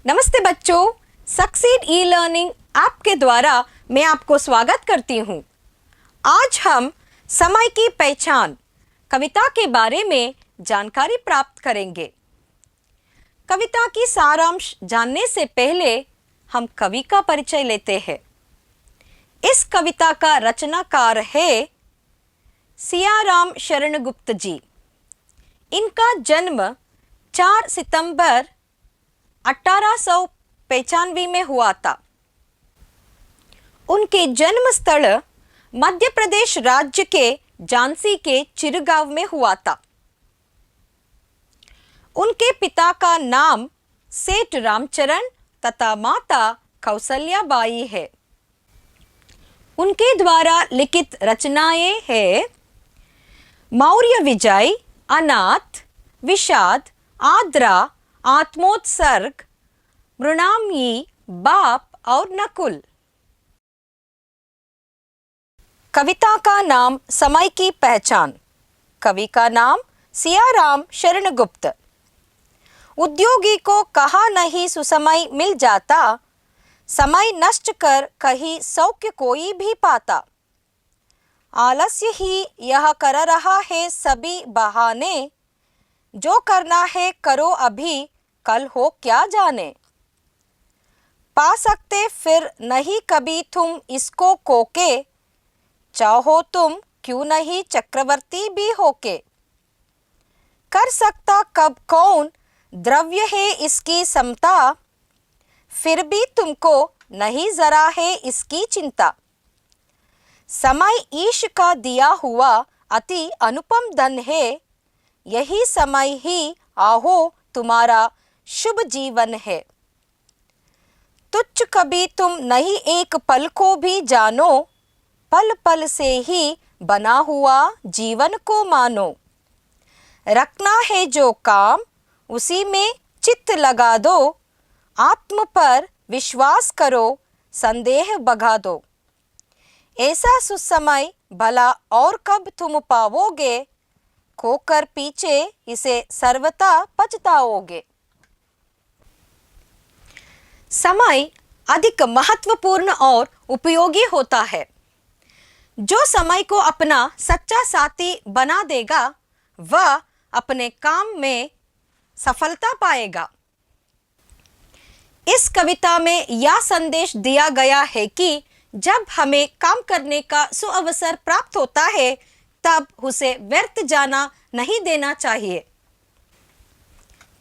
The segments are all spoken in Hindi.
नमस्ते बच्चों, सक्सीड ई लर्निंग ऐप के द्वारा मैं आपको स्वागत करती हूँ। आज हम समय की पहचान कविता के बारे में जानकारी प्राप्त करेंगे। कविता की सारांश जानने से पहले हम कवि का परिचय लेते हैं। इस कविता का रचनाकार है सियाराम शरण गुप्त जी। इनका जन्म 4 सितंबर 1895 में हुआ था। उनके जन्म स्थल मध्य प्रदेश राज्य के झांसी के चिरगांव में हुआ था। उनके पिता का नाम सेठ रामचरण तथा माता कौशल्या बाई है। उनके द्वारा लिखित रचनाएं हैं मौर्य विजय, अनाथ, विषाद, आद्रा, आत्मोत्सर्ग, मृणामयी, बाप और नकुल। कविता का नाम समय की पहचान। कवि का नाम सियाराम शरण गुप्त। उद्योगी को कहा नहीं सुसमय मिल जाता, समय नष्ट कर कहीं सौख्य कोई भी पाता। आलस्य ही यह कर रहा है सभी बहाने, जो करना है करो अभी, कल हो क्या जाने। पा सकते फिर नहीं कभी तुम इसको कोके, चाहो तुम क्यों नहीं चक्रवर्ती भी होके। कर सकता कब कौन द्रव्य है इसकी समता, फिर भी तुमको नहीं जरा है इसकी चिंता। समय ईश का दिया हुआ अति अनुपम धन है, यही समय ही आहो तुम्हारा शुभ जीवन है। तुच्छ कभी तुम नहीं एक पल को भी जानो, पल पल से ही बना हुआ जीवन को मानो। रखना है जो काम उसी में चित्त लगा दो, आत्म पर विश्वास करो संदेह भगा दो। ऐसा सुसमय भला और कब तुम पाओगे, खोकर पीछे इसे सर्वथा पछताओगे। समय अधिक महत्वपूर्ण और उपयोगी होता है। जो समय को अपना सच्चा साथी बना देगा, वह अपने काम में सफलता पाएगा। इस कविता में यह संदेश दिया गया है कि जब हमें काम करने का सुअवसर प्राप्त होता है, तब उसे व्यर्थ जाना नहीं देना चाहिए।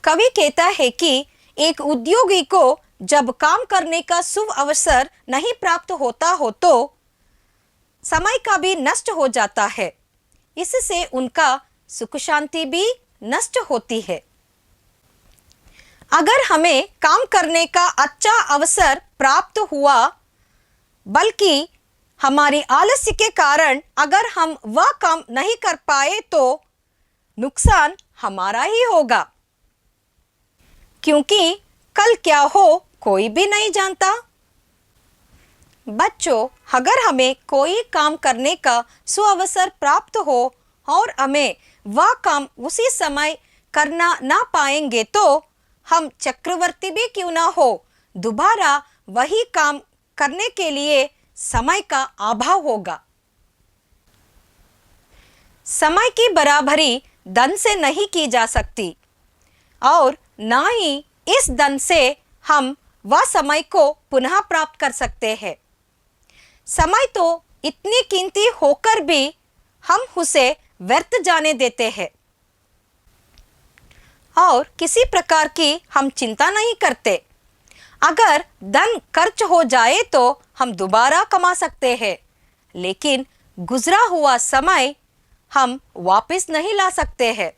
कवि कहता है कि एक उद्योगी को जब काम करने का शुभ अवसर नहीं प्राप्त होता हो तो समय का भी नष्ट हो जाता है। इससे उनका सुख शांति भी नष्ट होती है। अगर हमें काम करने का अच्छा अवसर प्राप्त हुआ, बल्कि हमारी आलस्य के कारण अगर हम वह काम नहीं कर पाए, तो नुकसान हमारा ही होगा, क्योंकि कल क्या हो कोई भी नहीं जानता। बच्चों, अगर हमें कोई काम करने का सुअवसर प्राप्त हो और हमें वह काम उसी समय करना ना पाएंगे, तो हम चक्रवर्ती भी क्यों ना हो, दोबारा वही काम करने के लिए समय का अभाव होगा। समय की बराबरी धन से नहीं की जा सकती और ना ही इस धन से हम वह समय को पुनः प्राप्त कर सकते हैं। समय तो इतनी कीमती होकर भी हम उसे व्यर्थ जाने देते हैं और किसी प्रकार की हम चिंता नहीं करते। अगर धन खर्च हो जाए तो हम दोबारा कमा सकते हैं, लेकिन गुजरा हुआ समय हम वापस नहीं ला सकते हैं।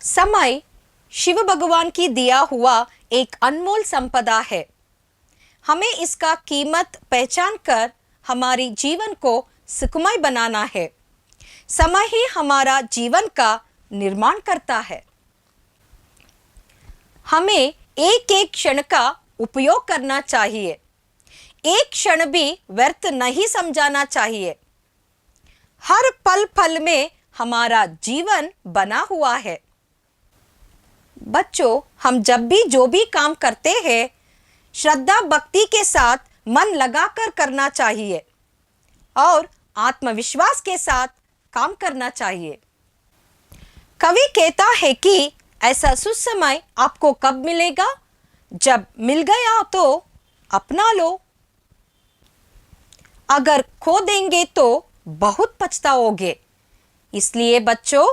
समय शिव भगवान की दिया हुआ एक अनमोल संपदा है। हमें इसका कीमत पहचान कर हमारी जीवन को सुखमय बनाना है। समय ही हमारा जीवन का निर्माण करता है। हमें एक एक क्षण का उपयोग करना चाहिए। एक क्षण भी व्यर्थ नहीं समझाना चाहिए। हर पल पल में हमारा जीवन बना हुआ है। बच्चों, हम जब भी जो भी काम करते हैं, श्रद्धा भक्ति के साथ मन लगाकर करना चाहिए और आत्मविश्वास के साथ काम करना चाहिए। कवि कहता है कि ऐसा सुसमय आपको कब मिलेगा? जब मिल गया तो अपना लो, अगर खो देंगे तो बहुत पछताओगे। इसलिए बच्चों,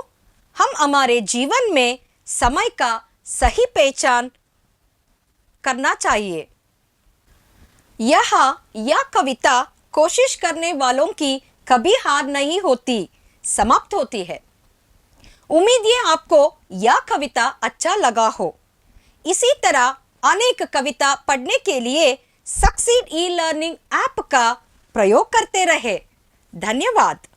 हम हमारे जीवन में समय का सही पहचान करना चाहिए। यह कविता कोशिश करने वालों की कभी हार नहीं होती, समाप्त होती है। उम्मीद है आपको यह कविता अच्छा लगा हो। इसी तरह अनेक कविता पढ़ने के लिए सक्सीड ई लर्निंग ऐप का प्रयोग करते रहे। धन्यवाद।